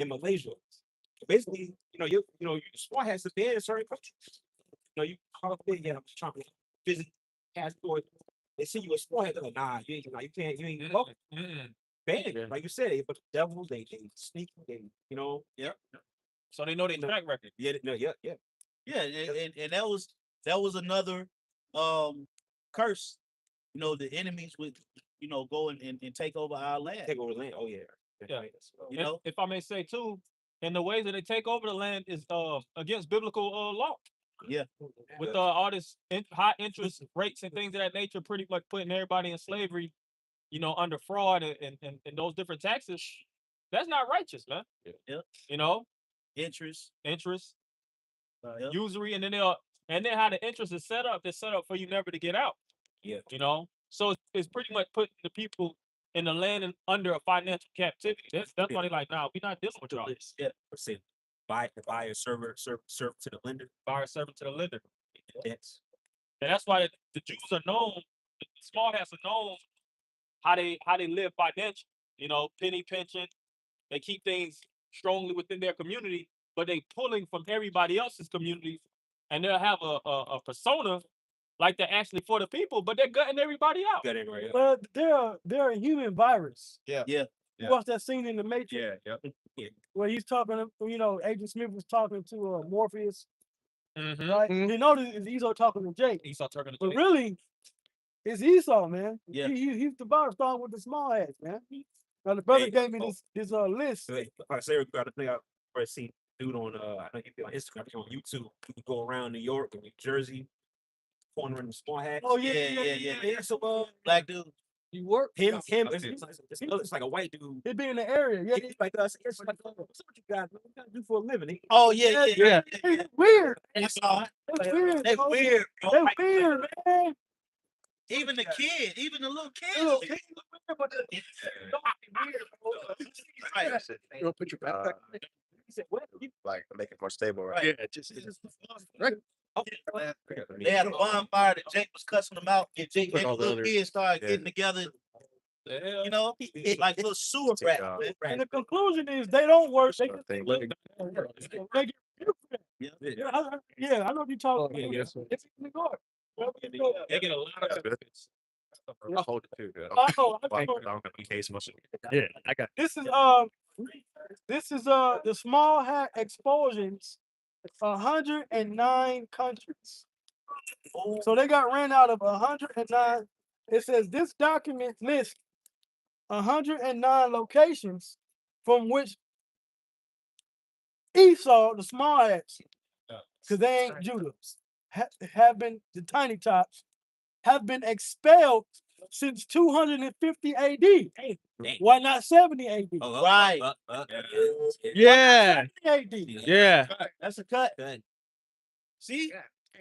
in Malaysia. Basically, small hats are banned in certain countries. You call up there, yeah, I'm just trying to visit passport. They see you a small hat, they're like, nah, you can't, you ain't welcome. Banned, like you said, they but the devil, they sneak, Yep. So they know their track record. Yeah, and that was another curse. The enemies would go and take over our land. Take over the land. Oh yeah. If I may say too, and the ways that they take over the land is against biblical law. Yeah. With all this high interest rates and things of that nature, pretty much putting everybody in slavery, under fraud and those different taxes. That's not righteous, man. Yeah. Interest, usury, and then how the interest is set up. It's set up for you never to get out. Yeah. So it's pretty much putting the people in the land and under a financial captivity. That's why they like, nah, we're not dealing with y'all. Yeah. Buyer, server to the lender. Buyer, servant to the lender. Yes. And that's why the Jews are known. The small hats are known how they live financially. Penny pinching. They keep things strongly within their community, but they pulling from everybody else's community, and they'll have a persona like they're actually for the people, but they're gutting everybody out. Well, they're a human virus. Yeah. You watch that scene in The Matrix? Yeah. Where he's talking, Agent Smith was talking to Morpheus, Mm-hmm. right? You notice it's Esau talking to Jake. Esau talking to But Jake. really, it's Esau, man. Yeah. He's the virus starting with the small hats, man. Now the brother gave me this list. I say about the thing I first see dude on I know you be on Instagram, on YouTube. You can go around New York and New Jersey, cornering the small hats. Oh yeah. So black dude. You work him. It's like a white dude. He'd be in the area. Yeah, He's like us. It's like, what's what you guys do for a living? Oh yeah. It's weird. That's all. It's weird. They're bro. weird, bro. They're weird, man. Even the kid, even the little kids. You don't put your backpack. He said, "What? Like make it more stable, right? Yeah, They had a bonfire that Jake was cussing them out, and Jake and the little kids started getting together. Like little sewer rat. And the conclusion is they don't work. They just Thing. yeah, I know what you're talking about. Yes, It's in New York. They get a lot of benefits. I'll hold it too. Yeah, I got this is the small hat expulsions, 109 countries. So they got ran out of 109. It says this document lists 109 locations from which Esau, the small hats, because they ain't Judah, have been the tiny tops, have been expelled since 250 AD. Why not 70 AD? Right. Yeah. 70 AD. Yeah. That's a cut. See?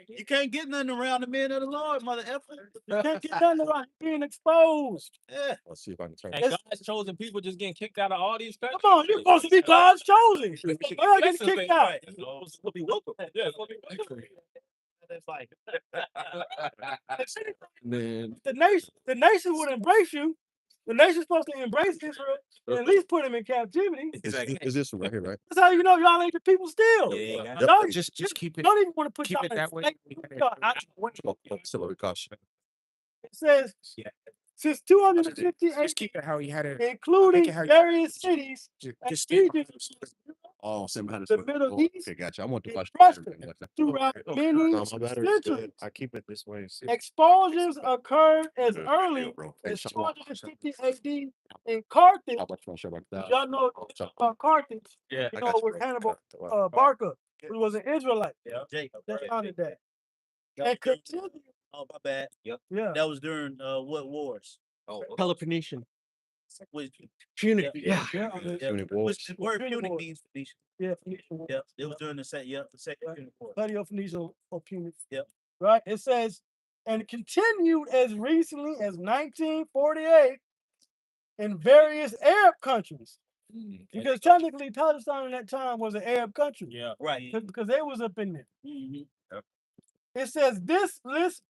You can't get nothing around the men of the Lord, mother effer. You can't get nothing right. Being exposed. Yeah. Let's see if I can turn. And God's chosen people just getting kicked out of all these countries. Come on, you're supposed to be God's chosen. Why not get kicked out? Supposed to be welcome. Yeah, supposed to be welcome. It's like Man, The nation would embrace you. The nation's supposed to embrace Israel and at least put him in captivity. is this one right here, right? That's how you know y'all ain't the people still. Yeah. Y'all Just keep it. don't even want to put keep y'all it in that way. Still a caution. It says since 250 Just keep it how he had it. including Make it how you- various cities and Just keep regions Oh, same behind The Middle East Okay, gotcha. I want to is watch Russia. everything like that. throughout many No, my battery's centuries. good. I keep it this way. Expulsions occurred as Good early deal, bro. Hey, as shut up. 250 AD in Carthage. How much show about that? Y'all know about Carthage. Yeah. You know, with Hannibal Barca, who was an Israelite. Jake. That founded that. And continued. Oh, my bad. Yeah. That was during what wars? Peloponnesian. Which, Punic. Yeah. Punic Wars. which the word Punic Punic Wars. means Phoenician. Yeah. Yeah, it was during the second Punic War. Peloponnesian or Punic. Yep. Right? It says, and continued as recently as 1948 in various Arab countries. Because technically Palestine at that time was an Arab country. Yeah. Right. Because they was up in there. Mhm. It says this list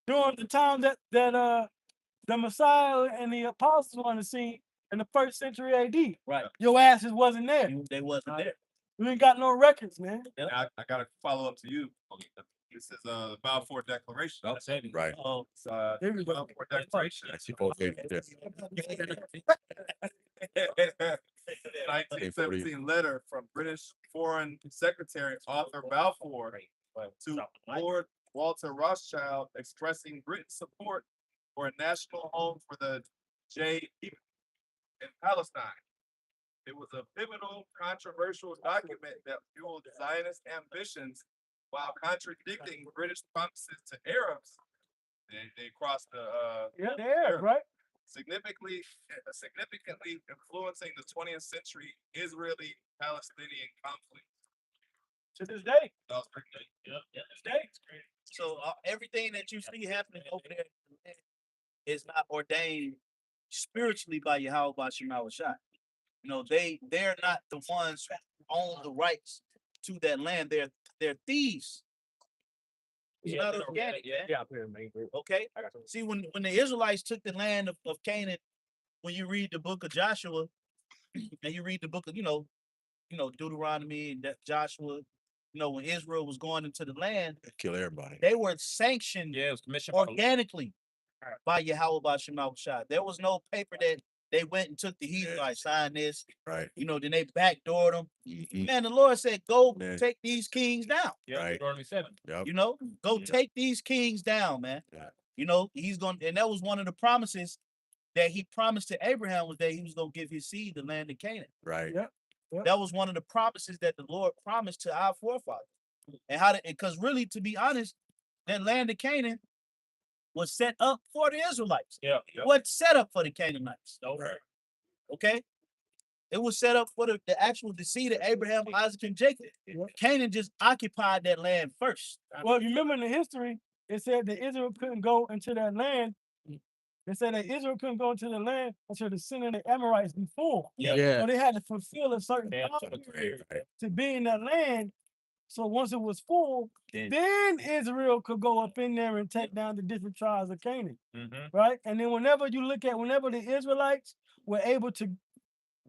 during the time that the Messiah and the apostles were on the scene in the 1st century AD. Right. Your asses wasn't there. They wasn't there. We ain't got no records, man. Yep. I got to follow up to you. This is the Balfour Declaration. Right. Oh, It's Balfour Declaration. That's your fault, yeah. 1917 letter from British Foreign Secretary Arthur Balfour to Lord Walter Rothschild expressing Britain's support for a national home for the J in Palestine. It was a pivotal, controversial document that fueled Zionist ambitions while contradicting British promises to Arabs. They crossed the Yeah, there, right? significantly influencing the 20th century Israeli-Palestinian conflict. To this day. That was pretty good. yeah. To this day. So everything that you see happening over there is not ordained spiritually by Yahweh Shemawah Shai. You know, they're not the ones who own the rights to that land. They're thieves. It's not organic, Yeah, up here, man. okay? I got some. See, when the Israelites took the land of Canaan, when you read the book of Joshua, and you read the book of, you know, Deuteronomy and Joshua, when Israel was going into the land, Kill everybody. they were sanctioned Yeah, it was commissioned by the Lord. organically by Yahweh Shemawah Shai. There was no paper that they went and took the Hebrewites, signed this, Right. then they backdoored them. Mhm. Man, the Lord said, go Yeah. take these kings down. Yeah, Right. Deuteronomy 7. Yep. Go take these kings down, man. Yeah. He's going to, and that was one of the promises that he promised to Abraham, was that he was going to give his seed the land of Canaan. Right. Yeah. That was one of the promises that the Lord promised to our forefathers. And because really, to be honest, that land of Canaan was set up for the Israelites. Yeah. It wasn't set up for the Canaanites. Right. Okay? It was set up for the seed of Abraham, Isaac, and Jacob. Canaan just occupied that land first. Well, you remember in the history, it said that Israel couldn't go into that land. It said that Israel couldn't go into the land until the sin of the Amorites be full. Yeah. So they had to fulfill a certain Yeah. time period Right. to be in that land. So once it was full, then Israel could go up in there and take down the different tribes of Canaan. Mm-hmm. Right? And then whenever the Israelites were able to,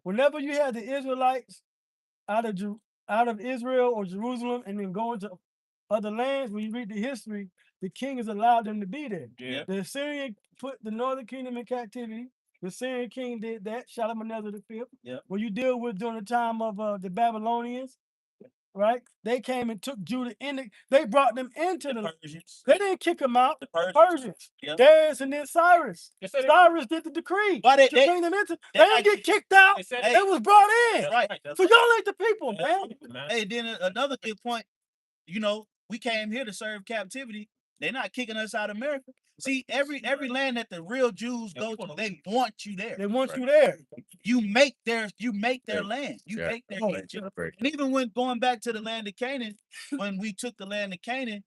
whenever you had the Israelites out of Israel or Jerusalem and then going to other lands, when you read the history, the king has allowed them to be there. Yeah. The Assyrian put the northern kingdom in captivity. The Assyrian king did that, Shalmaneser V. Yep. When you deal with during the time of the Babylonians, right? They came and took Judah they brought them into the Persians. They didn't kick them out. The The Persians. Persians. Yep. Darius and then Cyrus. They said Cyrus did the decree Why to bring them into. They didn't get kicked out. They said They was brought in. That's Right. That's So y'all ain't the people, Yeah. man. man. Hey, then another good point, we came here to serve captivity. They're not kicking us out of America. See, every land that the real Jews go to, they want you there. They want you there. You make their Yeah. land. You Yeah. make their Oh, land. Right. And even when going back to the land of Canaan, when we took the land of Canaan,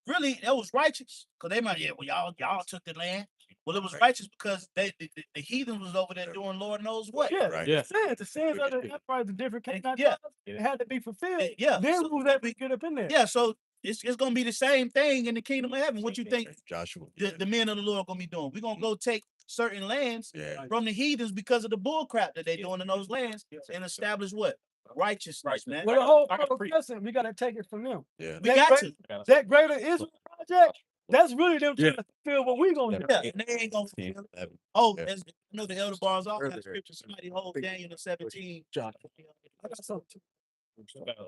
really that was righteous. Because they might, well, y'all took the land. Well, it was righteous because the heathen was over there doing Lord knows what. Yeah, Right. Yeah. the sins of the empire, the different Canaanite Yeah. tribes, it had to be fulfilled. Yeah. Then So- we was able to get up in there. Yeah, so it's gonna be the same thing in the kingdom of heaven. What you think Joshua. the men of the Lord gonna be doing? We're gonna go take certain lands Yeah. from the heathens because of the bull crap that they're doing in those lands and establish what? Righteousness, man. Well, the whole I can preach. listen, we gotta take it from them. Yeah. We got to. That greater Israel project, that's really them Yeah. trying to fulfill what we gonna do. Yeah, and they ain't gonna fulfill it. 11. Oh, Yeah. the elder bars off that Earlier. scripture. Somebody hold Daniel in 17. I got something.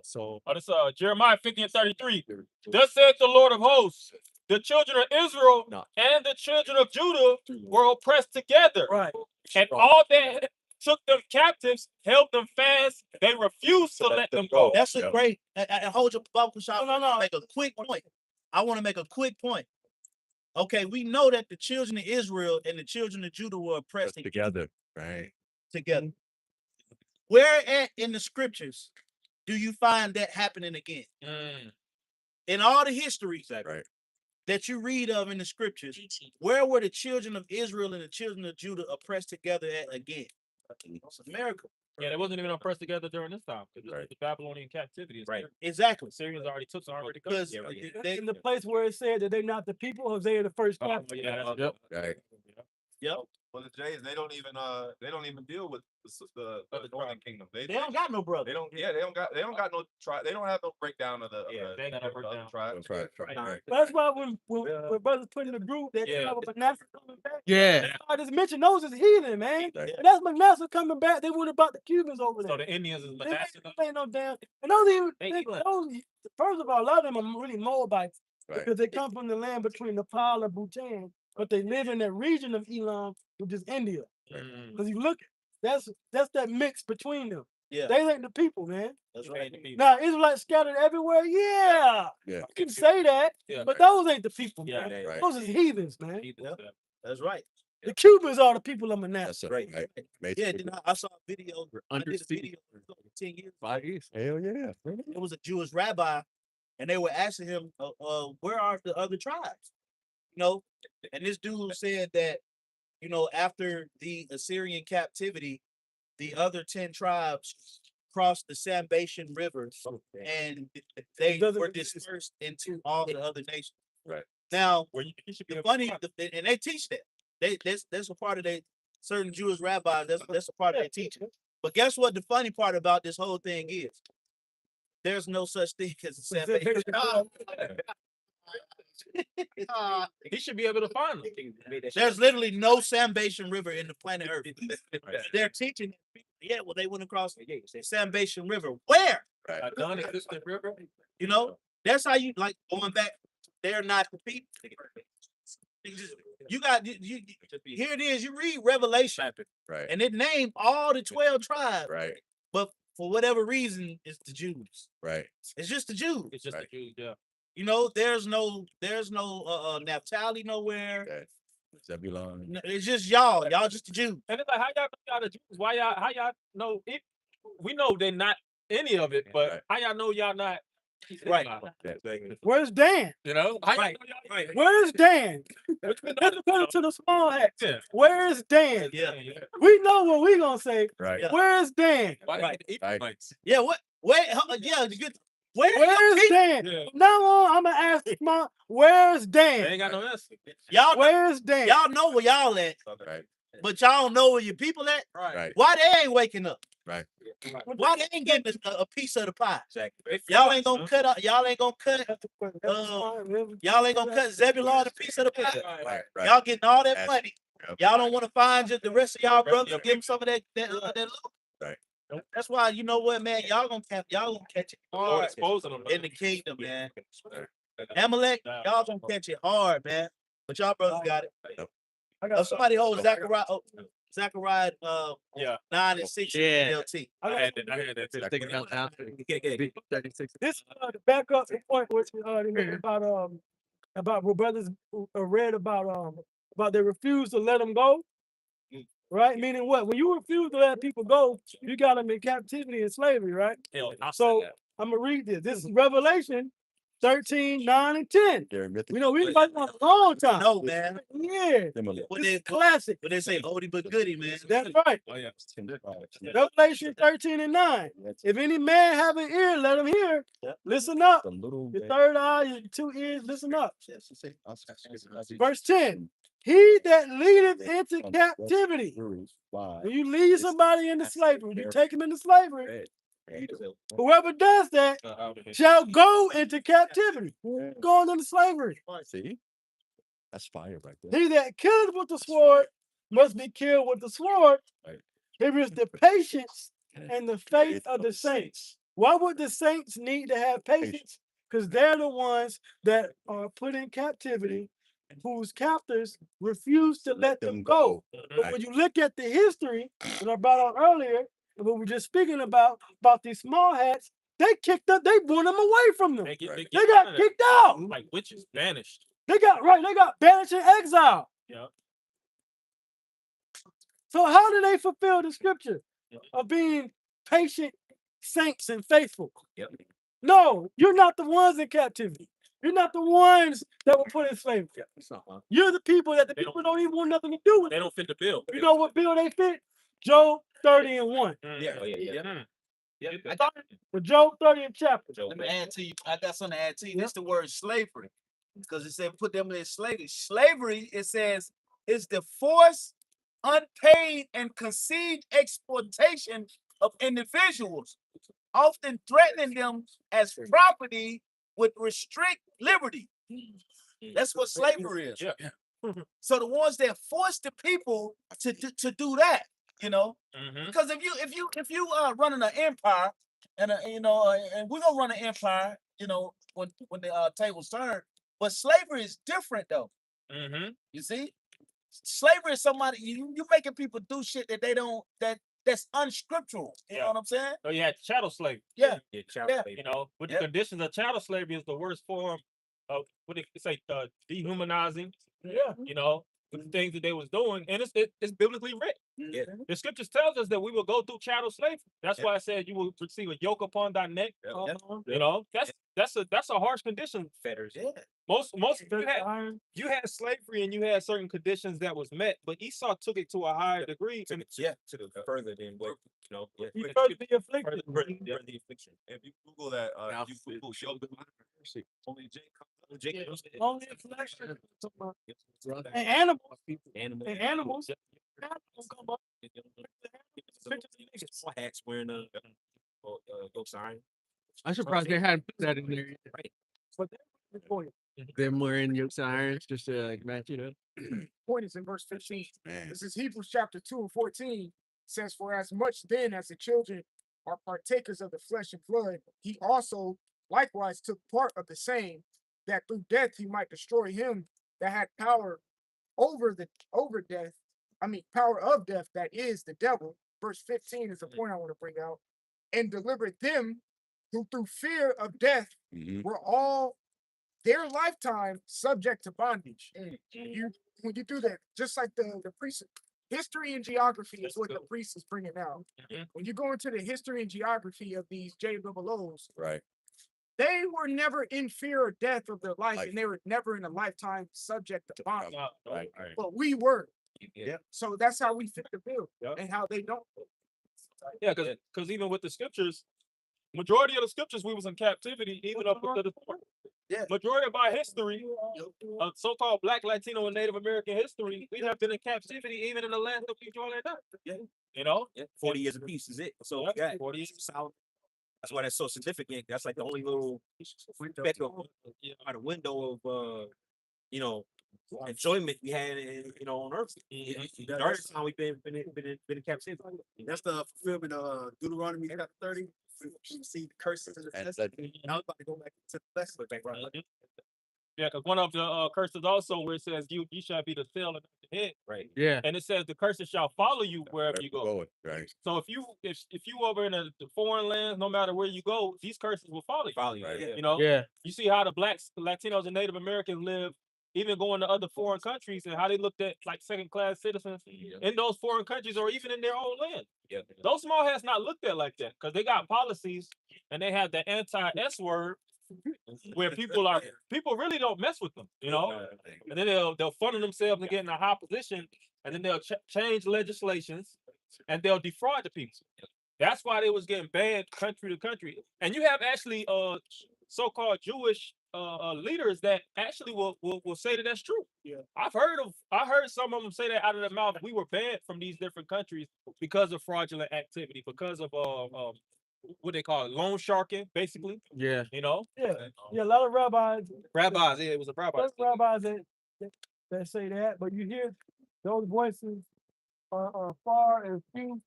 So this Jeremiah 50 and 33. Thus saith the Lord of hosts, the children of Israel and the children of Judah were oppressed together, Right. and all that took them captives held them fast. They refused to let them go. That's a Yeah. great. And hold your Bible shop. No. Make a quick point. I want to make a quick point. Okay, we know that the children of Israel and the children of Judah were oppressed Together. Right. together. Where at in the scriptures do you find that happening again? In all the histories Right. that you read of in the scriptures, where were the children of Israel and the children of Judah oppressed together at again? It's America. Yeah, they wasn't even oppressed together during this time. It was Right. the Babylonian captivity. Right. Exactly. Syrians already took some already. Because Yeah, right. they, In the place where it said that they're not the people, Hosea the first Oh, chapter. yeah, that's, Yep. Right. yep, Well, the Jays, they don't even deal with the Northern Kingdom. they don't got no brother. They don't. Yeah, they don't got no tribe. They don't have no breakdown of the. Yeah, they ain't got no breakdown. tribes. That's right. Right. But that's why when brothers put in the group that Yeah. Manasseh coming back, Yeah. I just mentioned those is heathen, man. Right. And that's Manasseh coming back. They worried about the Cubans over there. So the Indians is They Manasseh. ain't no damn. And those even Hey, those first of all, a lot of them are really Moabites Right. because they come from the land between Nepal and Bhutan, but they live in that region of Elam, which is India. Mm. Because you look, that's that mix between them. Yeah, They ain't the people, man. that's right. Now Israelites scattered everywhere. Yeah, Yeah. you can say that, Yeah. but those ain't the people, Yeah, man. Right. Those is heathens, man. That's right. The Cubans are the people of Manasseh. That's right. Right. Yeah, Basically. then I saw a video. I Under did a siege. video 10 years. 5 years. Hell yeah. It was a Jewish rabbi, and they were asking him, where are the other tribes? You know, and this dude said that, you know, after the Assyrian captivity, the other 10 tribes crossed the Sambation River, and they doesn't were exist. dispersed into all the other nations. Right. Now, Where you should be the a funny, prophet. and they teach that. That's a part of they certain Jewish rabbis. That's a part of their teaching. But guess what? The funny part about this whole thing is, there's no such thing as a Sambation. He should be able to find them. There's literally no Sambation River in the planet Earth. They're teaching people, yeah, well, they went across the Sambation River. Where? Right. A non-existent river. You know, that's how you like going back. They're not the people. You got you here it is. You read Revelation, Right. and it named all the 12 tribes, Right. but for whatever reason, it's the Jews. Right. It's just the Jews. It's just Right. the Jews, yeah. You know, there's no Naphtali nowhere. Okay. Zebulon. No, it's just y'all. Y'all just the Jews. And it's like, how y'all know y'all the Jews? Why how y'all know it? We know they're not any of it, but Right. how y'all know y'all not? Right. Where's Dan? You know? How y'all Right. know y'all ain't? Where's Dan? Which we know Let's go to the small hats. Yeah. Where's Dan? Yeah. We know what we gonna say. Right. Yeah. Where's Dan? Why Right. they Right. Edomites? Yeah. What? Wait. Yeah. Good. Where Where's Dan? Yeah. From now on, I'm gonna ask my where's They Dan? ain't got no answer. y'all? Where's Dan? Y'all know where y'all at, Right. but y'all don't know where your people at. Right. Why they ain't waking up? Right. Why they ain't getting a piece of the pie? Exactly. Y'all ain't gonna cut out. Y'all ain't gonna cut. Y'all Y'all ain't gonna cut Zebulon a piece of the pie. Right. Right. Y'all getting all that That's- money. Yep. Y'all don't want to find just the rest of y'all brothers Yep. give them some of that loot. Right. That's why you know what, man. Y'all gonna catch it Lord hard exposing them. in the kingdom, man. Right. Amalek, y'all gonna catch it hard, man. But y'all brothers got it. I got Somebody hold Zechariah. Zechariah, Yeah. 9 and 6 Yeah. LT. I had that. Sticking out now. 36. this to back up the point which about what brothers read about they refuse to let them go, right? Meaning what? When you refuse to let people go, you got them in captivity and slavery, right? Hell, I So said that. I'm gonna read this. This is Revelation 13, 9, and 10. They're mythic. We know we've been fighting for a long time. No, man. Yeah, Similar. What this they is classic. what they say, oldie but goodie, man. That's right. Oh yeah. Revelation 13 and 9. If any man have an ear, let him hear. Yep. Listen up. The little. Your third eye, your 2 ears, listen up. Verse 10. He that leadeth into captivity. When you lead somebody into slavery, you take him into slavery. Whoever does that shall go into captivity. Going into slavery. See? That's fire right there. He that killeth with the sword must be killed with the sword. Right. Here is the patience and the faith of the saints. Why would the saints need to have patience? Because they're the ones that are put in captivity, whose captors refuse to let them go. But when you look at the history that I brought out earlier, and what we were just speaking about these small hats, they kicked up, they won them away from them. They get, Right. they They get got out of kicked out. that. Like witches vanished. They got banished in exile. Yeah. So how do they fulfill the scripture of being patient, saints, and faithful? Yep. No, you're not the ones in captivity. You're not the ones that were put in slavery. You're the people that the They people don't even want nothing to do with. They don't fit the bill. You know what bill they fit? Job 30:1. Yeah, Yeah. For Job 30th chapter. Let me add to you. I got something to add to you. This the word slavery. Because it said put them in slavery. Slavery, it says, is the forced, unpaid, and conceived exploitation of individuals, often threatening them as property with restrict liberty. That's what slavery is. Yeah. So the ones that force the people to do that, you know, Mm-hmm. because if you running an empire, and and we're gonna run an empire, when the tables turn. But slavery is different though. Mm-hmm. You see, slavery is somebody you making people do shit that they don't that's unscriptural. You know what I'm saying? So you had chattel slavery. Yeah. Child Yeah. slavery. You know, with Yep. the conditions of chattel slavery is the worst form of what they say, dehumanizing. Yeah. You know, with the things that they was doing, and it's biblically written. Yeah. The scriptures tells us that we will go through chattel slavery. That's why I said you will receive a yoke upon thy neck. You know, that's a harsh condition. Fetters. Yeah. Most Iron. you had slavery and you had certain conditions that was met, but Esau took it to a higher degree. To the further than what He first be afflicted. further the affliction. If you Google that, Now, you Google show only Jake comes up. Only affliction. And animals. Animals. And animals. Animals come up. Small hats wearing ghost iron. I'm surprised they hadn't put that in there. Right. But they're going. Them wearing yokes of irons just to like match it up. Point is in verse 15. Man. This is Hebrews chapter 2 and 14. Says, for as much then as the children are partakers of the flesh and blood, he also likewise took part of the same, that through death he might destroy him that had power over death. Power of death, that is the devil. Verse 15 is the point I want to bring out. And delivered them who through fear of death Mhm. were all their lifetime subject to bondage. When you do that, just like the priest, history and geography is what the priest is bringing out. When you go into the history and geography of these JOOs, Right. they were never in fear of death of their life, Life. and they were never in a lifetime subject to bondage. Right. But we were. Yeah. So that's how we fit the bill, Yeah. and how they don't. Yeah, because even with the scriptures, majority of the scriptures we was in captivity, even up to the point. Yeah. Majority of our history, so-called Black, Latino, and Native American history, we have been in captivity even in the land of Israel and that. Yeah. You know? Yeah. 40 years of peace is it. So Yeah, we got 40 years. solid. That's why that's so significant. That's like the only little speck of out the window of enjoyment we had on earth. The entire time we've been in captivity. That's the fulfillment of Deuteronomy chapter 30. You see the curses and the And blessings. that- Now I'm about to go back to the blessing. Yeah, because one of the curses also where it says you shall be the tail and not the head, Right. Yeah. and it says the curses shall follow you wherever you go. Forward, right. So if you over in the foreign lands, no matter where you go, these curses will follow you. Follow you. Right. Yeah. You know, Yeah. you see how the blacks, Latinos, and Native Americans live, even going to other foreign countries, and how they looked at like second-class citizens in those foreign countries or even in their own land. Yeah. Those small hats not looked at like that because they got policies and they have the anti-S word where people really don't mess with them, you know, and then they'll funnel themselves and get in a high position, and then they'll change legislations and they'll defraud the people. That's why they was getting banned country to country. And you have actually so-called Jewish leaders that actually will say that that's true. Yeah. I heard some of them say that out of their mouth. We were banned from these different countries because of fraudulent activity, because of what they call it, loan sharking, basically. Yeah. You know, Yeah. Yeah, a lot of rabbis. rabbis. Yeah, it was a rabbi. There's rabbis that say that, but you hear those voices are far and few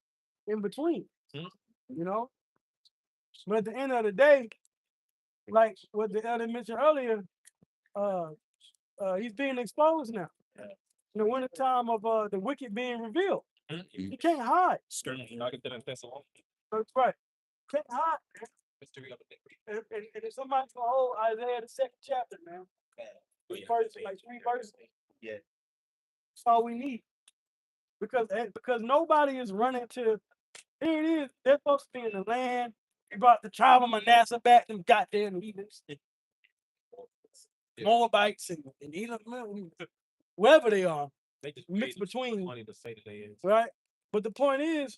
in between. Mhm. You know? But at the end of the day, like what the elder mentioned earlier, he's being exposed now. In the wintertime of the wicked being revealed. Mhm. You can't hide. I get that in Thessalonians. That's right. Can't hide. Mystery of the day. And if somebody can hold Isaiah the 2nd chapter, man. First, like 3 verses. Yeah. That's all we need. Because nobody is running to. Here it is. They're supposed to be in the land. He brought the tribe of Manasseh back, them goddamn heathens. Moabites and Edom, wherever they are, They just mixed paid between, money to say that they is. right? But the point is,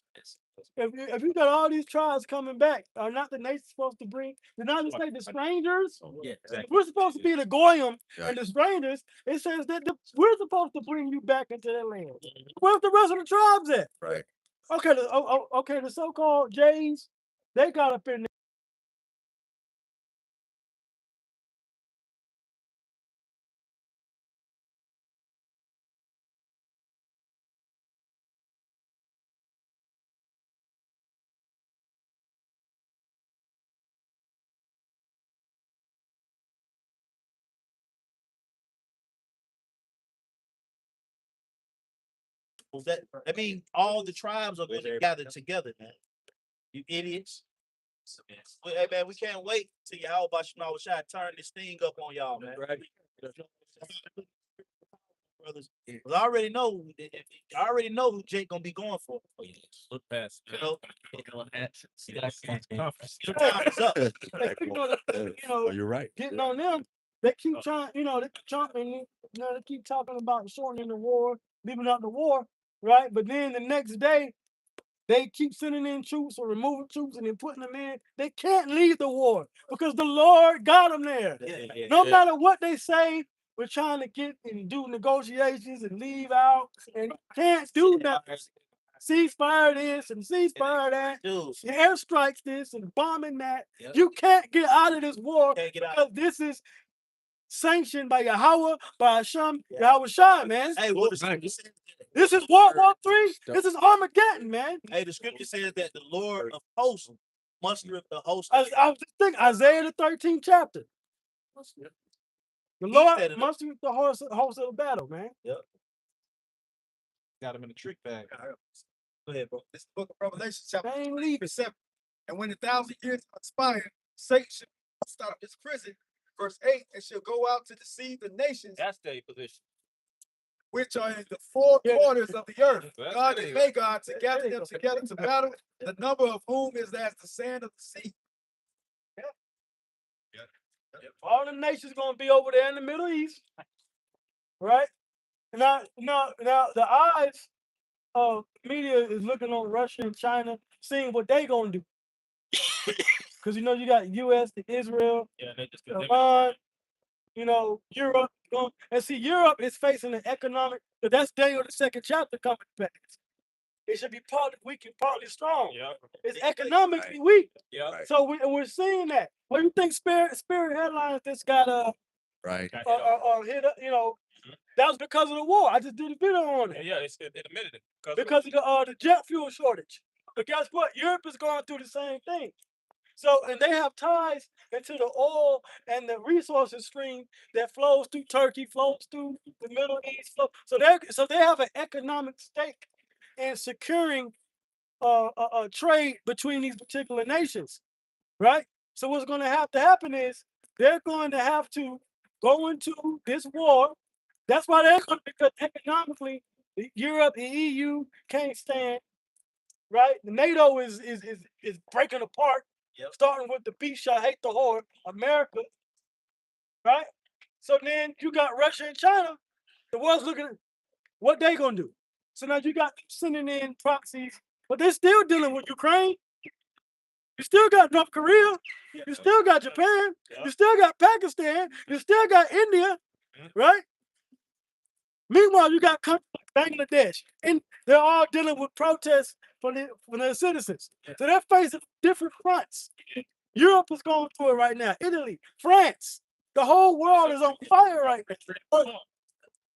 if you got all these tribes coming back, are not the nations supposed to bring? Did not it say the strangers? Yeah, If we're supposed to be the goyim Right. and the strangers. It says that we're supposed to bring you back into that land. Where's the rest of the tribes at? Right. Okay, the so-called Jays, they got up in there. That mean all the tribes are going to gather together, man. You idiots. Hey man, we can't wait till y'all Shai turn this thing up on y'all, man. Right. Brothers, 'cause I already know who Jake gonna be going for. Oh, yeah. Look past. You know, Conference. your time is up. Oh, you're right. Getting on them, they keep trying, they keep trying, they keep talking about shortening the war, leaving out the war, right? But then the next day, they keep sending in troops or removing troops and then putting them in. They can't leave the war because the Lord got them there. No matter what they say, we're trying to get and do negotiations and leave out and can't do nothing. Ceasefire this and ceasefire that. Dude, Airstrikes this and bombing that. Yep. You can't get out of this war can't get out. because this is sanctioned by Yahweh, by Hashem, Yahweh Shai, man. Hey, well, the scripture says This is World War III. This is Armageddon, man. hey, the scripture says that the Lord of hosts mustereth the host. I was just thinking, Isaiah the 13th chapter. The He Lord said it. mustered the host of the battle, man. Got him in a trick bag. Go ahead, bro. This is the book of Revelation, chapter They ain't leaving. 7. And when the 1,000 years expire, Satan shall start his prison. Verse 8, and shall go out to deceive the nations That's their position. which are in the four Yeah. corners of the earth. That's God what and it Magog to gather them together to battle, the number of whom is as the sand of the sea. All the nations gonna be over there in the Middle East, right? Now, the eyes of media is looking on Russia and China, seeing what they gonna do. Because you got U.S. to Israel, Yeah, they just Iran, Europe, and see Europe is facing an economic. But that's Daniel the 2nd chapter coming back. It should be partly weak and partly strong. Yeah. It's economically weak. Yeah. Right. So we're seeing that. What do you think? Spirit headlines that's got Right. hit that was because of the war. I just did a video on it. Yeah, it's admitted it. Because of the jet fuel shortage. But guess what? Europe is going through the same thing. So, and they have ties into the oil and the resources stream that flows through Turkey, flows through the Middle East. So they have an economic stake in securing a trade between these particular nations, right? So what's going to have to happen is they're going to have to go into this war. That's why they're going to, because economically, Europe and EU can't stand, right? The NATO is breaking apart, starting with the beast I hate the whore, America, right? So then you got Russia and China. The world's looking at what they gonna do. So now you got them sending in proxies, but they're still dealing with Ukraine. You still got North Korea. You still got Japan. You still got Pakistan. You still got India, right? Meanwhile, you got countries like Bangladesh, and they're all dealing with protests for their citizens. So they're facing different fronts. Europe is going through it right now. Italy, France, the whole world is on fire right now.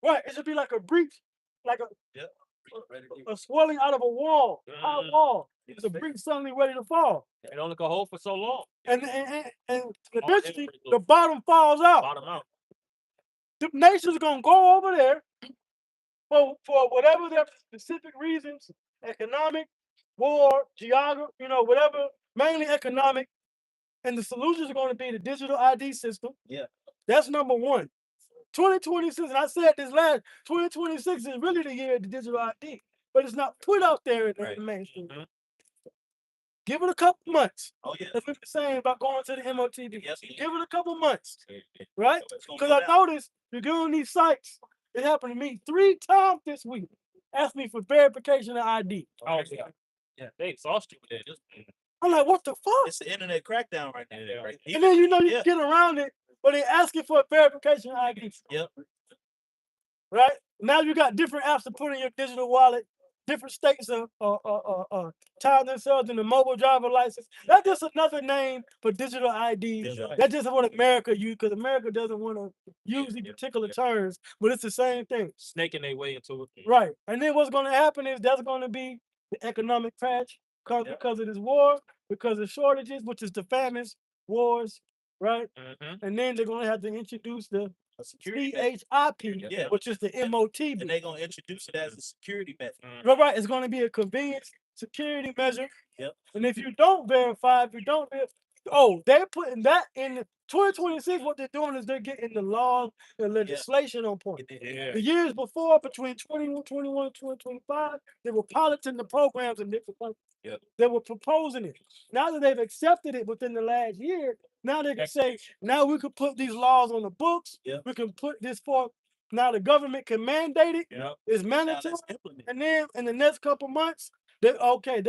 Right, it should be like a breach, like a swelling out of a wall, high wall. It's a breach suddenly ready to fall, It only can hold for so long. and eventually the bottom falls out. Bottom out. The nations are gonna go over there for whatever their specific reasons, economic, war, geography, whatever, mainly economic. And the solutions are going to be the digital ID system. Yeah. That's number one. 2026, and I said this 2026 is really the year of the digital ID, but it's not put out there in the mainstream. Give it a couple months. Oh yeah. That's what we're saying about going to the MOTD. Yes, Give it a couple months, right? It's gonna Because go I down. noticed you're doing these sites. It happened to me 3 times this week. ask me for verification of ID. Oh, yeah. They exhaust you with that. I'm like, what the fuck? It's the internet crackdown right now. Yeah. Right? And then you know you Yeah. get around it, but they asking for a verification of ID. Yep. Right? Now you got different apps to put in your digital wallet. Different states tie themselves in the mobile driver license. That's just another name for digital ID. That's right. That's just what America uses, because America doesn't want to use these particular terms, but it's the same thing. Snaking their way into it. Right. And then what's going to happen is there's going to be the economic crash because of this war, because of shortages, which is the famines, wars, right? And then they're going to have to introduce the A security method. CHIP, Yeah. which is the MOT. And they're gonna introduce it as a security method. Right. It's going to be a convenience security measure. Yep. And if you don't verify, they're putting that in the 2026. What they're doing is they're getting the laws and legislation on point. Yeah. The years before, between 2021 and 2025, they were piloting the programs in different countries. Yep. They were proposing it. Now that they've accepted it within the last year, now they can say, now we could put these laws on the books. Yep. We can put this for. Now the government can mandate it. Yep. It's Now mandatory. let's implement it. And then in the next couple months, they're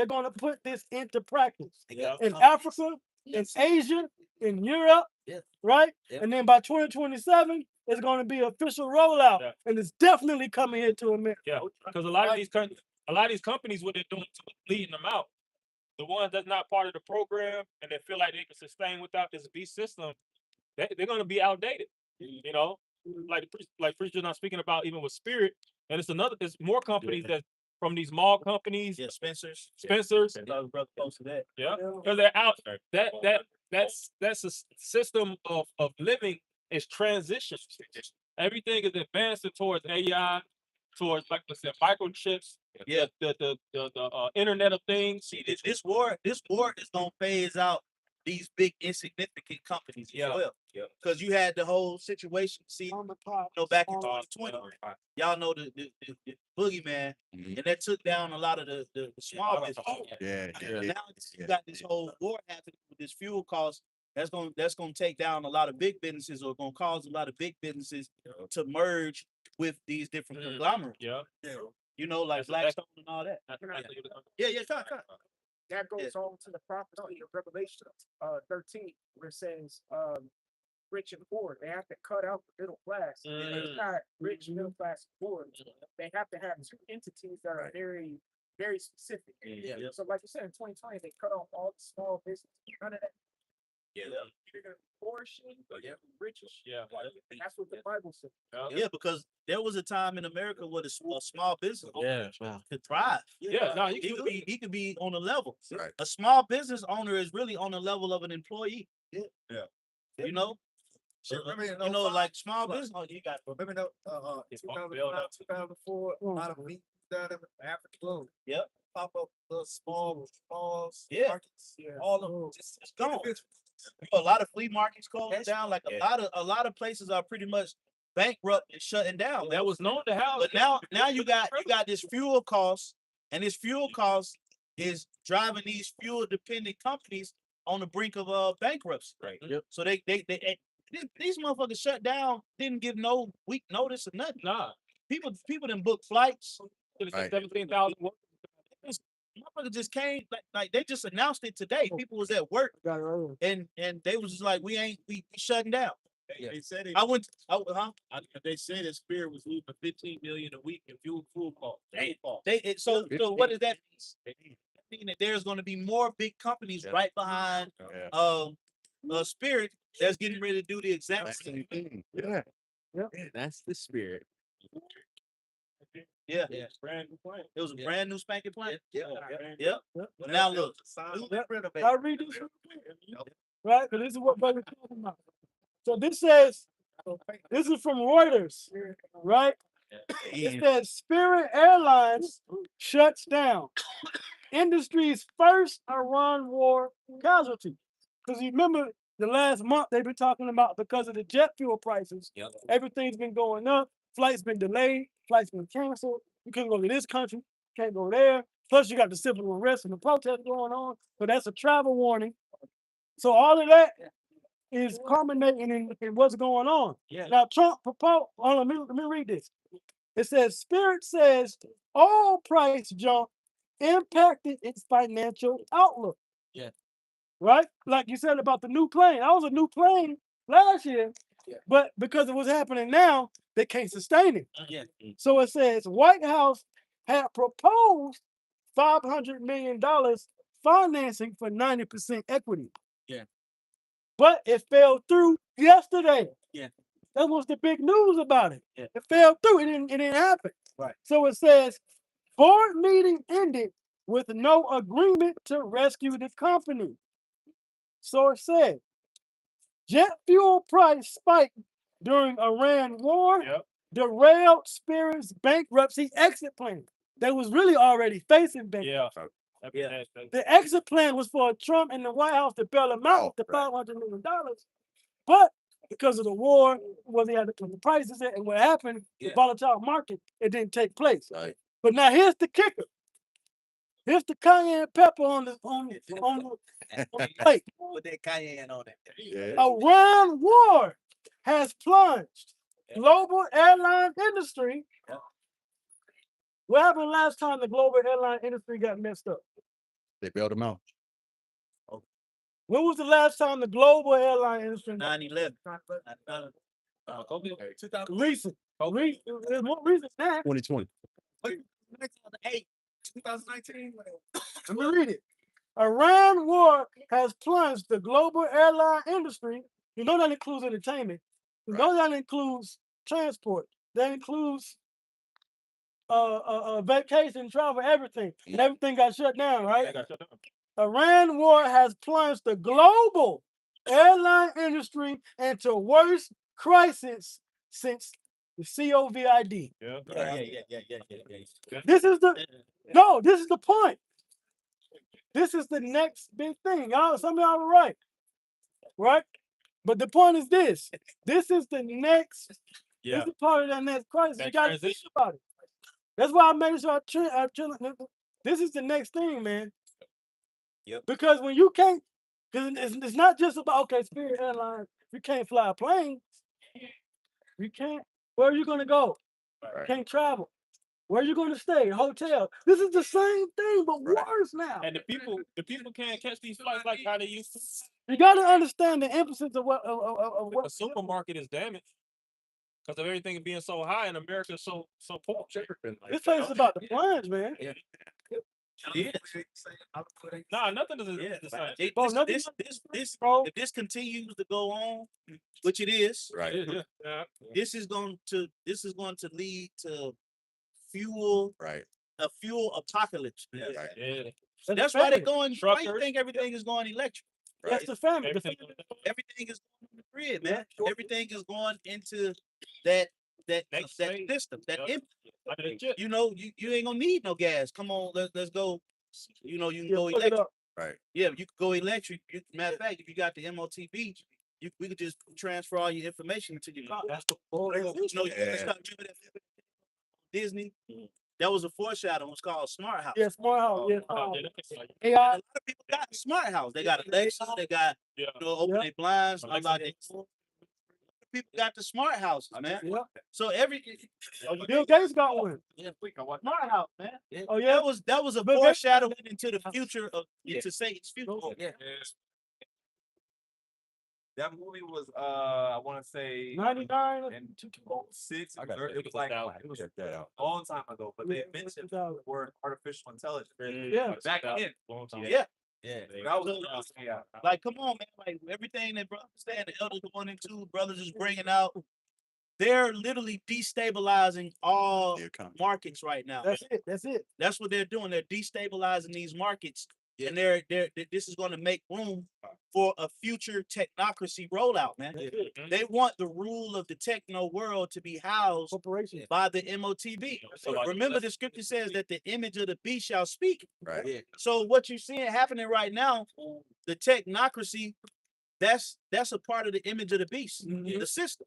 going to put this into practice Yep. in Africa, in Asia, in Europe, Yeah. right? Yep. And then by 2027, it's going to be official rollout, Yeah. and it's definitely coming here to America. Yeah. Because a lot of these companies, what they're doing is bleeding them out. The ones that's not part of the program and they feel like they can sustain without this B system, they're going to be outdated. You know, like Preacher not speaking about even with Spirit, and it's more companies that from these mall companies. Yeah, Spencer's. Spencer's. Brother close to that. Yeah, because they're out there. That's a system of living is transition. Everything is advancing towards AI, towards like I said, microchips. Yeah. The Internet of Things. See, this war is gonna phase out these big insignificant companies as well. Yeah. Because you had the whole situation. See, back in 2020, y'all know the boogeyman, and that took down a lot of the small businesses. Yeah. Now you got this whole war happening with this fuel cost. That's gonna take down a lot of big businesses, or gonna cause a lot of big businesses to merge with these different conglomerates. Yeah. You know, like Blackstone and all that. Yeah, come. That goes on to the prophecy of Revelation 13, where it says rich and poor. They have to cut out the middle class. It's not rich, middle class, and poor. They have to have two entities that are very, very specific. Yeah. So like you said, in 2020, they cut off all the small business. None of that. Yeah. You're gonna portion, riches. Yeah. That's what the Bible says. Yeah, because there was a time in America where a small business owner could thrive. Yeah, no, he could be on a level. Right. A small business owner is really on the level of an employee. Yeah. You know? So, Remember you know, like small business. you got remember 2005, 2004, a lot of meetings down in Africa. Yep. Pop up little small Yeah. markets. All of them just gone. A lot of flea markets closing down. Like a lot of places are pretty much bankrupt and shutting down. that was known to have. But now you got this fuel cost, and this fuel cost is driving these fuel dependent companies on the brink of bankruptcy. Right. Yep. So these motherfuckers shut down, didn't give no week notice or nothing. Nah. People didn't book flights. Right. 17,000. Motherfuckers just came like they just announced it today. People was at work Got it right here. and they was just like, we shutting down. They said They say that Spirit was losing $15 million a week in fuel costs. So what does that mean? That mean that there's going to be more big companies right behind Spirit that's getting ready to do the exact same thing. Yeah. That's the Spirit. Yeah. Brand new plan. It was a brand new spanking plan. Yep. But now look, I read this real quick, right? Because this is what brother's talking about. So this says, this is from Reuters, right? It says Spirit Airlines shuts down. Industry's first Iran war casualty. Because you remember the last month they've been talking about, because of the jet fuel prices, everything's been going up. Flights been delayed. Flights been canceled. You couldn't go to this country. Can't go there. Plus, you got the civil unrest and the protest going on. So that's a travel warning. So all of that is culminating in what's going on. Yeah. Now, Trump proposed, let me read this. It says Spirit says oil price jump impacted its financial outlook. Yeah. Right? Like you said about the new plane. I was a new plane last year, Yeah. but because of what's happening now, they can't sustain it. Yeah. So it says White House had proposed $500 million financing for 90% equity. Yeah. But it fell through yesterday. Yeah. That was the big news about it. Yeah. It fell through. It didn't happen. Right. So it says board meeting ended with no agreement to rescue the company. Source said jet fuel price spiked during Iran war, Yep. derailed Spirit's bankruptcy exit plan. They was really already facing bankruptcy. Yeah. The exit plan was for Trump and the White House to bail them out with the $500 million. But because of the war, where they had to put the prices in, and what happened, the volatile market, it didn't take place. Right. But now here's the kicker. Here's the cayenne pepper on the plate. Put that cayenne on it. Yeah. Iran war has plunged global airline industry. What happened last time the global airline industry got messed up? They bailed them out. When was the last time the global airline industry? 9/11. Recent. There's more recent than that. 2020. 2019. Let me read it. Iran war has plunged the global airline industry. You know that includes entertainment. You know that includes transport. That includes vacation, travel, everything. And everything got shut down, right? Iran war has plunged the global airline industry into worst crisis since the COVID. Yeah. This is the point. This is the next big thing. Some of y'all are right? But the point is this. This is the next. Yeah. This is part of that next crisis. That You got to think transition. about it. That's why I made sure this is the next thing, man. Yep. Because when you can't, because it's not just about, okay, Spirit Airlines, you can't fly a plane. You can't. Where are you going to go? Right. Can't travel. Where are you going to stay? Hotel. This is the same thing, but worse now. And the people can't catch these flights like how they used to. You got to understand the emphasis of what. The supermarket is damaged because of everything being so high and America so poor. This place is about to plunge, man. Yeah. Nah, nothing is the same. Bro, nothing- If this continues to go on, which it is, Right. Yeah. this is going to lead to Right. a fuel apocalypse. Right. Yeah. That's why they're famine. going. Why you Truckers. think everything is going electric? That's the family. Everything. Everything is going on the grid, man. Everything is going into that Next that phase. system. That Yep. imp- Under the chip. you know, you ain't gonna need no gas. Come on, let's go. You know, you can go Put it electric. up. Right. Yeah, you can go electric. Matter of fact, if you got the MOTB, we could just transfer all your information to your car. That's the You know, Yeah. remember that Disney? That was a foreshadow. It was called Smart House. Yeah, smart house. Yeah, And AI. a lot of people got Smart House. They got Alexa. They got Yeah. open Yeah. their blinds, Alexa unlock their X. door. People got the smart houses, man. Yeah. So Bill Gates got one. smart house, man. Oh yeah. That was a Bill Gates- foreshadowing into the future of into Satan's future. Yeah. That movie was I want to say 99. in 2006. I got It was like it was check that out. a long time ago, but they Yeah, mentioned 2000. the word artificial intelligence. Yeah. Back in. Long time. Yeah. That was yeah. Like, come on, man. Like everything that brothers saying, the elders 1 and 2 brothers is bringing out, they're literally destabilizing all The economy. markets right now. That's it. That's what they're doing. They're destabilizing these markets, Yeah. and this is going to make room for a future technocracy rollout, man. That's it. They want the rule of the techno world to be housed Corporation. by the MOTB. So, like, Remember, the scripture says that the image of the beast shall speak. Right. So what you're seeing happening right now, the technocracy, that's a part of the image of the beast, Mhm. the system.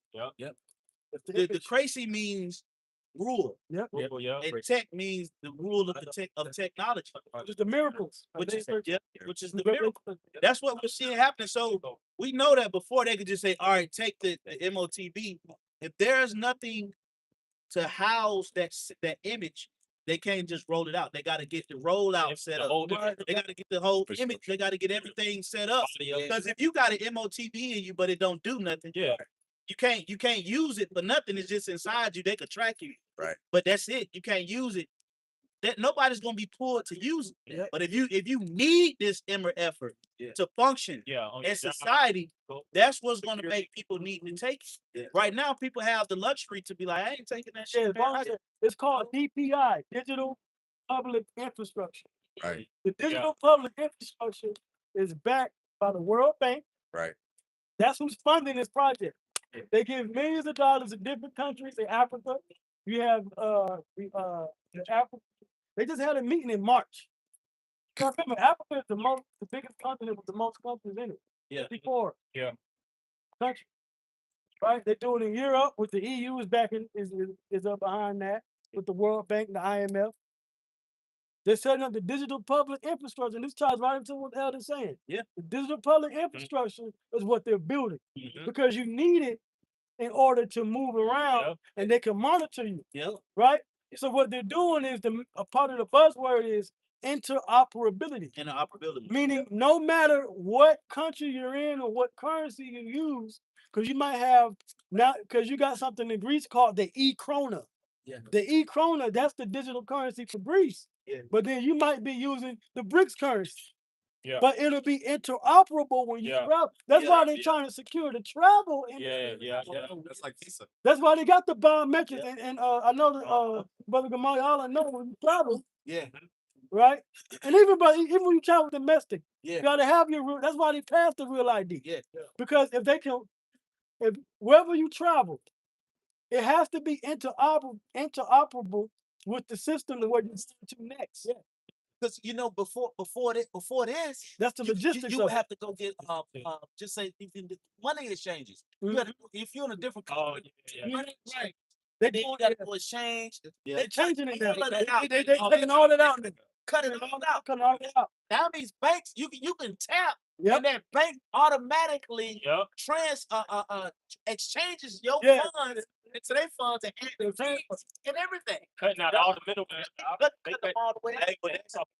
That's the The image. crazy means rule, Yeah. and tech means the rule of technology, Just the miracles. which is which is the The miracle. That's what we're seeing happening. So we know that before they could just say, all right, take the MOTB. If there's nothing to house that image, they can't just roll it out. They got to get the rollout set up. They got to get the whole image. They got to get everything set up. Because if you got an MOTV in you, but it don't do nothing, you can't use it for nothing. It's just inside you. They could track you. Right. But that's it. You can't use it. That nobody's gonna be pulled to use it. But if you need this inner effort to function in society, that's what's gonna make people need to take it. Right now, people have the luxury to be like, I ain't taking that shit. It's called DPI, Digital Public Infrastructure. Right. The digital public infrastructure is backed by the World Bank. Right. That's who's funding this project. They give millions of dollars to different countries in Africa. You have Africa. They just had a meeting in March. You remember, Africa is the biggest continent with the most countries in it. Yeah. 54 Yeah. countries. Right? They do it in Europe, with the EU is backing is up behind that, with the World Bank and the IMF. They're setting up the digital public infrastructure, and this ties right into what Elder's saying. Yeah. The digital public infrastructure is what they're building because you need it in order to move around, and they can monitor you. Right? So what they're doing is a part of the buzzword is interoperability. Interoperability. Meaning no matter what country you're in or what currency you use, because you might have now, because you got something in Greece called the e-krona. The e-krona, that's the digital currency for Greece. But then you might be using the BRICS currency. But it'll be interoperable when you travel. That's why they're trying to secure the travel. That's like Visa. That's why they got the biometrics. And I know that Brother Gamal, all I know when you travel. Right? And even when you travel domestic, you gotta have your real. That's why they passed the real ID. Because if wherever you travel, it has to be interoperable with the system of what you to next. Because before this, that's the logistics. You have to go get just say money exchanges. If you're in a different country, right? They got to go exchange. They're changing it now. They taking all that out. Cutting it all out. Now these banks, you can tap, and that bank automatically exchanges your funds into their funds and everything. Cutting out all the middlemen. Cut them all the way out.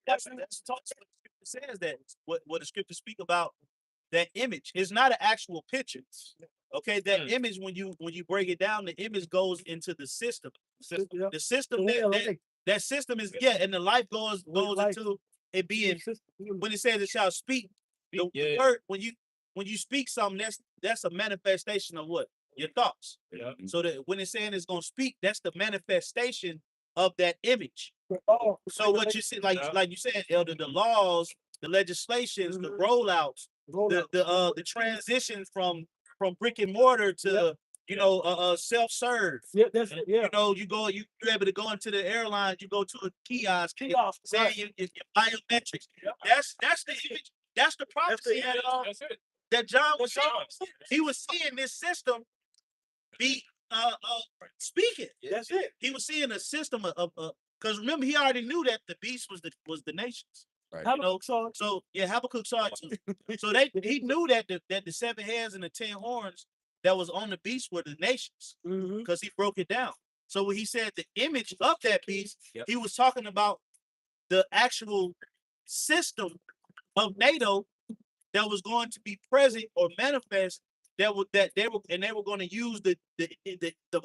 That's what the scripture says, that what the scripture speak about, that image is not an actual picture. Okay, that image, when you break it down, the image goes into the system. The system that system is and the life goes into it being, when it says it shall speak. The word, when you speak something, that's a manifestation of what? Your thoughts. So that when it's saying it's gonna speak, that's the manifestation of that image. So what you said, like you said, Elder, the laws, the legislations, the rollouts, the transition from brick and mortar to self-serve. You're able to go into the airlines, you go to a kiosk, saying your biometrics. That's the image. That's the prophecy that John was saying. He was seeing this system be speaking. That's it. He was seeing a system of because remember, he already knew that the beast was the nations. Right. Habakkuk Habakkuk saw it too. So he knew that the 7 heads and the 10 horns that was on the beast were the nations, because he broke it down. So when he said the image of that beast, he was talking about the actual system of NATO that was going to be present or manifest, they were going to use the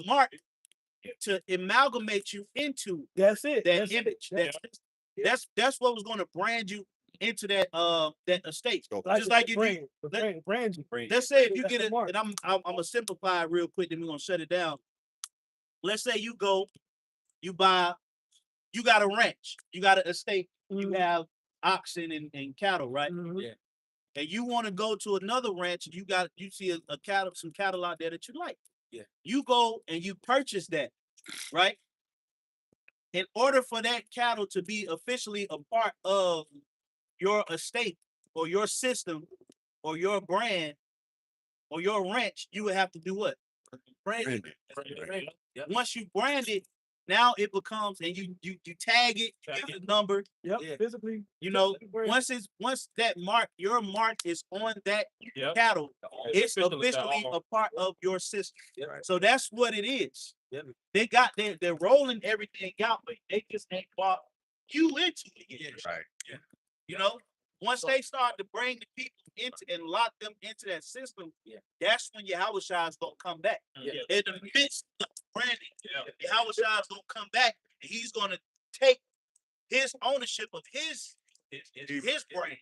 mark to amalgamate you into that image. That's what was going to brand you into that estate. Just like if let's say if you get it, and I'm gonna simplify it real quick, then we're gonna shut it down. Let's say you go, you got a ranch, you got an estate, you have oxen and cattle, right? And you want to go to another ranch, and you see some cattle out there that you like. You go and you purchase that, right? In order for that cattle to be officially a part of your estate or your system or your brand or your ranch, you would have to do what? Brand it. Once you brand it, now it becomes, and you tag it, give the number. Physically. Once that mark, your mark is on that cattle, it's officially a part of your system. So that's what it is. They're rolling everything out, but they just ain't bought you into it yet. Right. You know, once they start to bring the people into and lock them into that system, that's when Yahweh Shai's gonna come back. In the midst of branding, Yahweh Shai's gonna come back and he's gonna take his ownership of his brand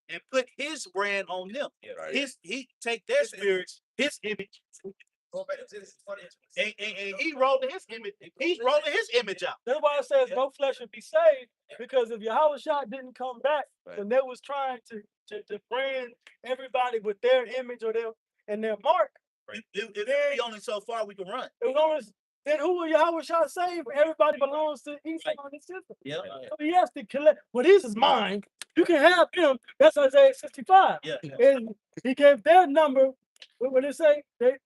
and put his brand on them. Right. He take their spirits, his image, and he rolling his image. He's rolling his image out. That's why it says no flesh would be saved, because if Yahweh Shah didn't come back, then they was trying to brand everybody with their image or their mark. It's only so far we can run. Then who will Yahweh Shah save? Everybody belongs to Esau on the system. Yeah. So he has to collect. Well, this is mine. You can have him. That's Isaiah 65. Yeah. And he gave their number. What did it say? Their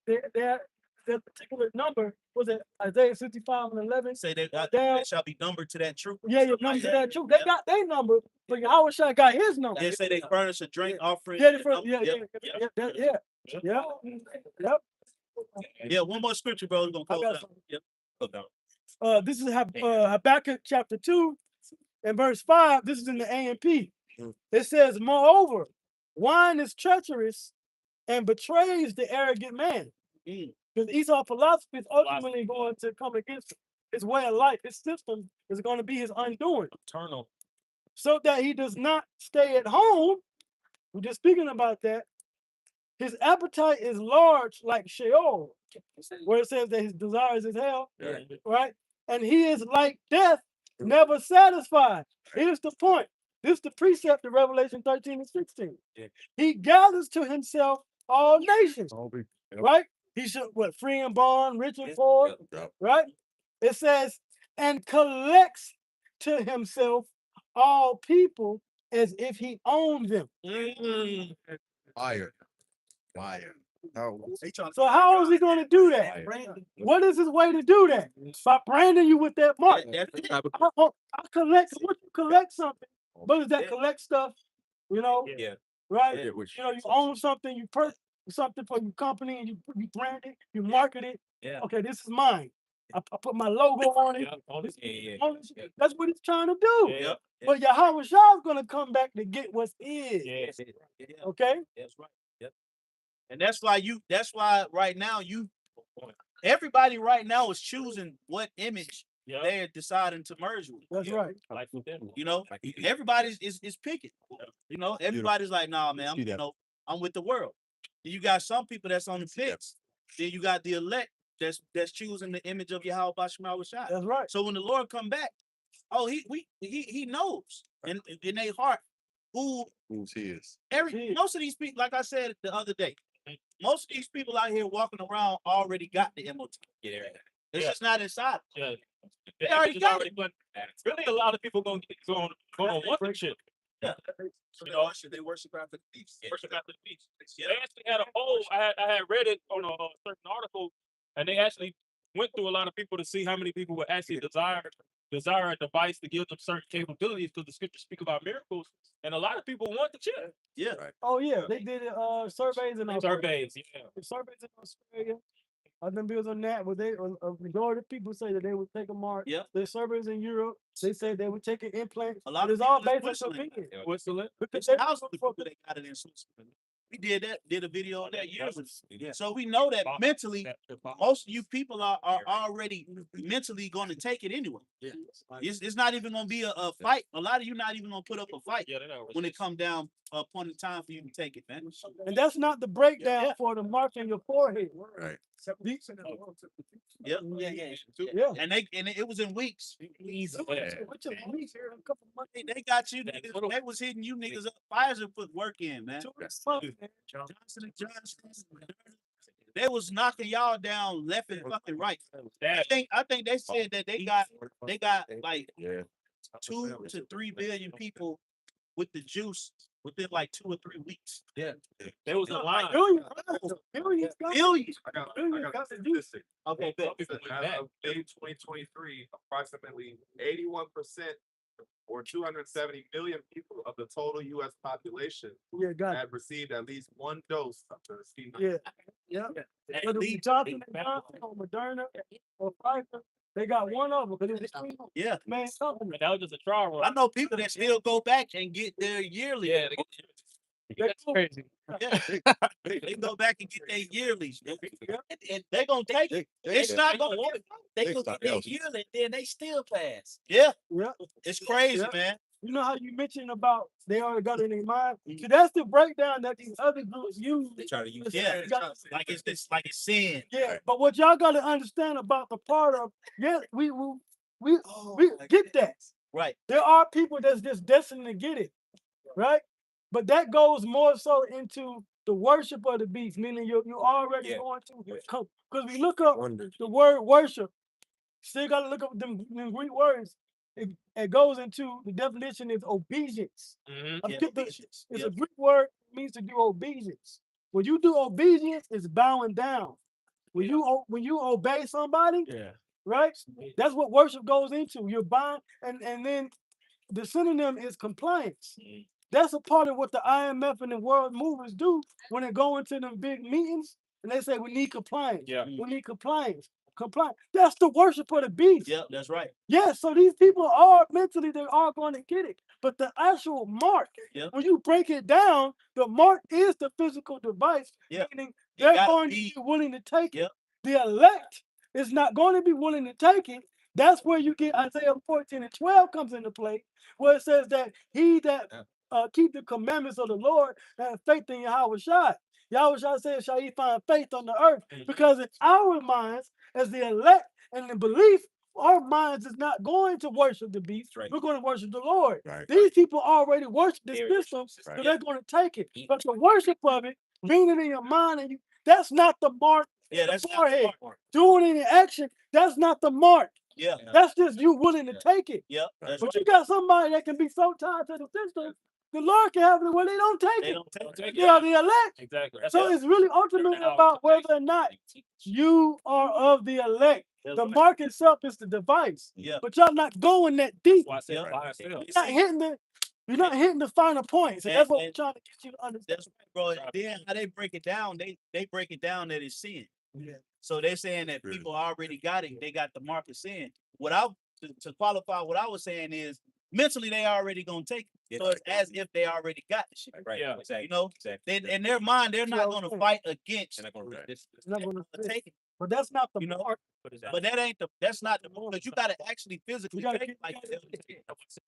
particular number was it Isaiah 65 and 11? Say they shall be numbered to that truth. Yeah, your number to that truth. They got their number, but Yahweh Shah got his number. They say they furnish a drink offering. Yeah, one more scripture, bro. We're gonna close out. This is Habakkuk chapter 2 and verse 5. This is in the A&P. It says, moreover, wine is treacherous and betrays the arrogant man. Because Esau's philosophy is ultimately going to come against him. His way of life, his system is going to be his undoing. Eternal. So that he does not stay at home. We're just speaking about that. His appetite is large like Sheol, where it says that his desires is hell, right? And he is like death, never satisfied. Here's the point. This is the precept of Revelation 13 and 16. He gathers to himself all nations, right? He should, free and bond, rich and poor, right? It says, and collects to himself all people as if he owned them. Fire. So how is he going to do that? What is his way to do that? By branding you with that mark. I collect. Once you collect something, what is that? Collect stuff, right? You own something, you purchase something for your company, and you brand it, you market it. Okay, this is mine. I put my logo on it. That's what he's trying to do. But Yahweh Shah is going to come back to get what's his. Okay? That's right. And that's why right now everybody right now is choosing what image they're deciding to merge with. That's right. Everybody is picking. Everybody's like, nah, man, I'm with the world. Then you got some people that's on the fence. Then you got the elect that's choosing the image of Yahweh Bashma Shai. That's right. So when the Lord come back, he knows in their heart who's his. Most of these people, like I said the other day, most of these people out here walking around already got the MOT. It's just not inside. They already got it. Really, a lot of people going on one shit. They worship after the feast. Worship after the feast. They actually had a poll. I had read it on a certain article, and they actually went through a lot of people to see how many people would actually desire a device to give them certain capabilities, because the scriptures speak about miracles, and a lot of people want the chip. Yeah. Right. Oh yeah, they did surveys in surveys. Surveys in Australia. I've been bills on that. But a majority of people say that they would take a mark. Yeah. There's surveys in Europe. They say they would take an implant. A lot of all based on opinion. Switzerland. Because thousands of people they got it in Switzerland. We did a video on that years ago. So we know that mentally, most of you people are already mentally going to take it anyway. It's not even going to be a fight. A lot of you not even going to put up a fight when it come down a point in time for you to take it, man. And that's not the breakdown for the mark on your forehead. Right. Yeah. And it was in weeks. They got you. They was hitting you niggas up. Pfizer put work in, man. Johnson & Johnson. They was knocking y'all down left and fucking right. I think they said that they got like 2 to 3 billion people with the juice within like 2 or 3 weeks. Yeah. There was a line. Billions. I got statistics. Okay, good. As of May 2023, approximately 81% or 270 million people of the total U.S. population have received at least one dose of the C9. Whether we Johnson & Johnson or Moderna or Pfizer, they got one of them. Because it's free. Yeah. Man, something. But that was just a trial run. I know people that still go back and get their yearly. Yeah, That's crazy. Yeah. They go back and get their yearlies. And they gonna take it. It's not gonna work. They gonna get their yearly, then they still pass. Yeah, Yeah. it's crazy, Yeah. man. You know how you mentioned about they already got it in their mind? See, that's the breakdown that these other groups use. They try to use Yeah, They got- like it's sin. yeah, but what y'all got to understand about the part of, yeah, we get that. Right. There are people that's just destined to get it, right? But that goes more so into the worship of the beast, meaning you already Yeah. going to because we look up the word worship. Still got to look up them Greek words. It goes into the definition is obedience. Mhm. I Yeah, forget the- obedience. It's Yep. a Greek word means to do obedience. When you do obedience, it's bowing down. When you obey somebody, Yeah. right? That's what worship goes into. You're buying, and then the synonym is compliance. That's a part of what the IMF and the world movers do when they go into them big meetings and they say we need compliance. Yeah. We need compliance. Compliance. That's the worship of the beast. Yep, that's right. Yeah, so these people are mentally, they are going to get it. But the actual mark, Yep. when you break it down, the mark is the physical device, Yep. meaning You they're gotta going be- to be willing to take Yep. it. The elect is not going to be willing to take it. That's where you get Isaiah 14 and 12 comes into play, where it says that he that keep the commandments of the Lord and have faith in Yahweh Shai. Yahweh Shai says, shall he find faith on the earth? Because in our minds, as the elect and the belief, our minds is not going to worship the beast. Right. We're going to worship the Lord. Right. These people already worship the They system, so Right. they're going to take it. But the worship of it, being it in your mind, and that's not the mark. Yeah, the that's not the forehead. mark. Doing it in action, that's not the mark. Yeah. That's just you willing to take it. Yep. That's But right. you got somebody that can be so tied to the system, the Lord can have it where they don't take They it. don't take They it. are the elect. Exactly. So it's really ultimately about whether or not you are of the elect. That's The right. mark itself is the device. Yeah. But y'all not going that deep. Why I said Yep. by itself. You're not hitting the finer points. And that's what we're trying to get you to understand. That's right, bro. Then how they break it down, they break it down that it's sin. Yeah. So they're saying that people already got it. They got the mark of sin. To qualify what I was saying is mentally they already gonna take it. So it's as if they already got the shit. Right. Yeah. Exactly. You know, Exactly. in their mind, they're not gonna fight against They're not gonna resist. It's not gonna fit. take it. But that's not the You know, mark. What is that? But that's not the moment. You gotta actually physically gotta take keep- it like the elder said.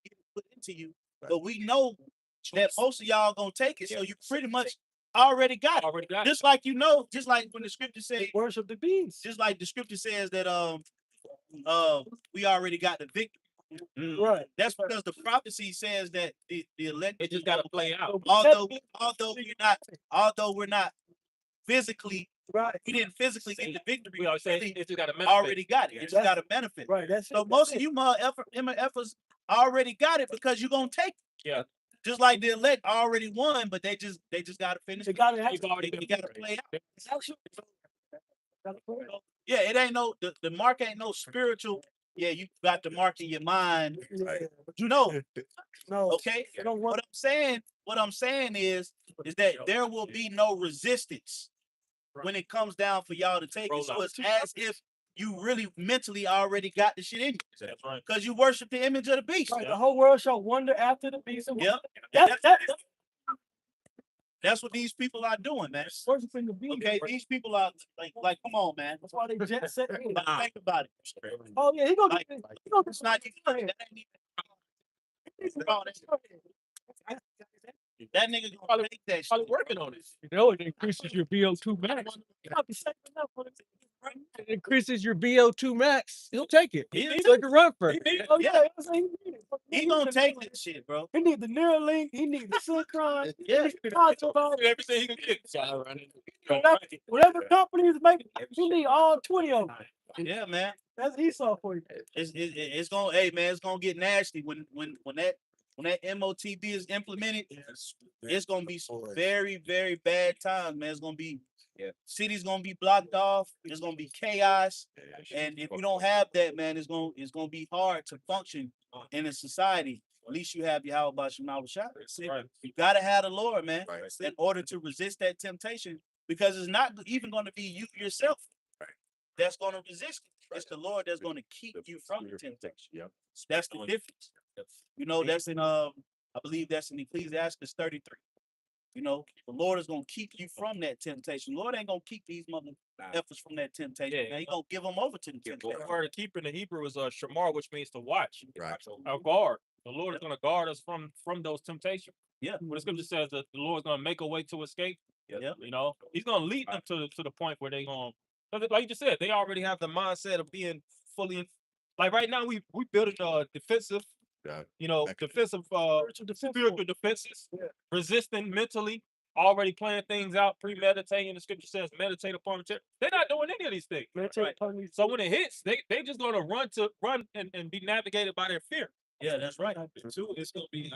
It's put into you. But we know that most of y'all gonna take it, so you pretty much already got it. Already got it. Just like you know, just like when the scripture says, Worship the beast. just like the scripture says that we already got the victory. Right. That's because the prophecy says that the elect It just got to play out. although we're not physically, Right. we didn't physically get the victory. We always say we it just got to already got it. It just That's- got to benefit. Right. That's So it. most That's of it. you MFers already got it because you're gonna take it. Yeah. Just like the elect already won, but they just gotta finish. They gotta have You've already They been gotta play out. it's actually- gotta play it. Yeah, it ain't no the mark ain't no spiritual. Yeah, you got the mark in your mind. Yeah. You know, No. okay. You don't want What I'm saying is that there will be no resistance when it comes down for y'all to take it. So it's as if you really mentally already got the shit in you. That's right. Because you worship the image of the beast. right. The whole world shall wonder after the beast. And Yep. That's what these people are doing, man. worshiping the beast. Okay, these people are like, come on, man. That's why they jet set. in. Like, think about it. Oh yeah, he gonna Like, get. He gonna It's not even that ain't even that nigga gonna take that Probably shit. working on it. You know, it increases your VO2 max. It increases your VO2 max. He'll take it. He- So he can run for it. Oh Yeah. yeah, that's what he need. He gonna take that shit, bro. He need the Neuralink. He need the Synchron. Yeah. He need the Control. Everything he can get. Whatever companies make, he need all 20 of them. Yeah, man. That's Esau for you. It's gonna, hey man, it's gonna get nasty when that MOTB is implemented. It's gonna be some very, very bad times, man. It's gonna be cities gonna be blocked off. There's gonna be chaos, and if you don't have that, man, it's gonna be hard to function in a society. At least you have your how about your shot. Right. You gotta have the Lord, man, Right. in order to resist that temptation, because it's not even gonna be you yourself. that's going to resist it. It's the Lord that's going to keep you from the temptation. Yep. That's the difference. You know, that's in I believe that's in Ecclesiastes 33. You know, the Lord is gonna keep you from that temptation. The Lord ain't gonna keep these mother efforts from that temptation. Yeah. Man, he gonna give them over to the temptation. The word to keep in the Hebrew is shamar, which means to watch. Right. A guard. The Lord is going to guard us from those temptations. Yeah. When the scripture says that the Lord is going to make a way to escape. Yeah. You know, He's going to lead them to the point where they're going. Like you just said, they already have the mindset of being fully. Like right now, we building defensive. Yeah. You know, defensive, spiritual defenses, resisting mentally, already planning things out, premeditating. The scripture says, meditate upon the. They're not doing any of these things. So when it hits, they just gonna run and be navigated by their fear. Yeah, that's right. Too, it's gonna be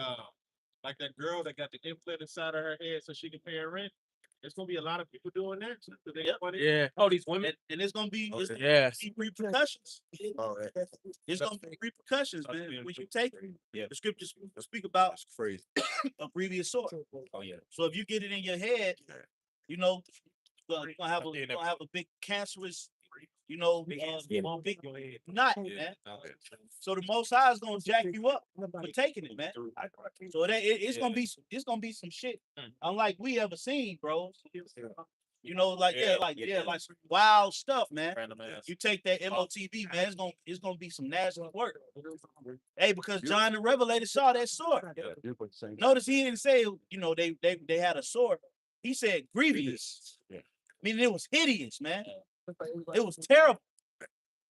like that girl that got the implant inside of her head so she can pay her rent. There's gonna be a lot of people doing that. So they Yep. want it. Yeah. Oh, these women. And it's gonna be Yes. repercussions. Oh, yeah. It's gonna be repercussions, man. When you take it, Yeah. the scriptures speak about That's crazy. a previous sword. Oh yeah. So if you get it in your head, you know, you're gonna have a big cancerous, you know, big knot, man. So the Most High is gonna jack you up for taking it, man. So it's gonna be some shit unlike we ever seen, bro. You know, like like some wild stuff, man. You take that MOTB, man. It's gonna be some nasty work. Hey, because John the Revelator saw that sword. Notice he didn't say, you know, they had a sword. He said grievous. Meaning it was hideous, man. It was terrible.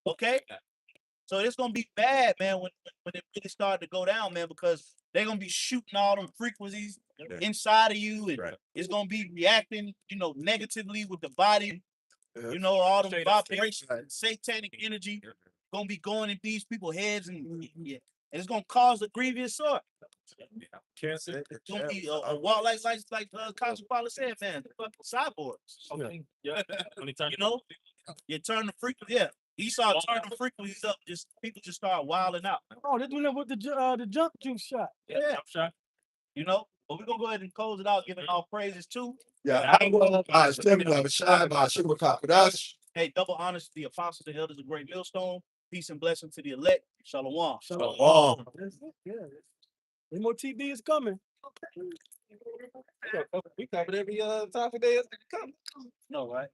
Okay. So it's gonna be bad, man, when it really started to go down, man, because they're gonna be shooting all them frequencies inside of you, and it's gonna be reacting, you know, negatively with the body. You know, all the vibrations, satanic energy gonna be going in these people's heads, and it's gonna cause a grievous sort. Cancer. It's gonna be a wall like Constable Paula said, man, fucking cyborgs. Yeah. You know, you turn the frequency. Yeah, Esau turn the frequencies up. Just people just start wilding out. Oh, they're doing that with the jump juice shot. Yeah, Jump shot. you know. But we're gonna go ahead and close it out, giving all praises too. Yeah, I want to stimulate a shine by super confidence. Hey, double honors to the apostles and elders of Great Millstone. Peace and blessing to the elect. Shalom. Shalom. MOTB is coming. We covered every topic there is to come. No, right?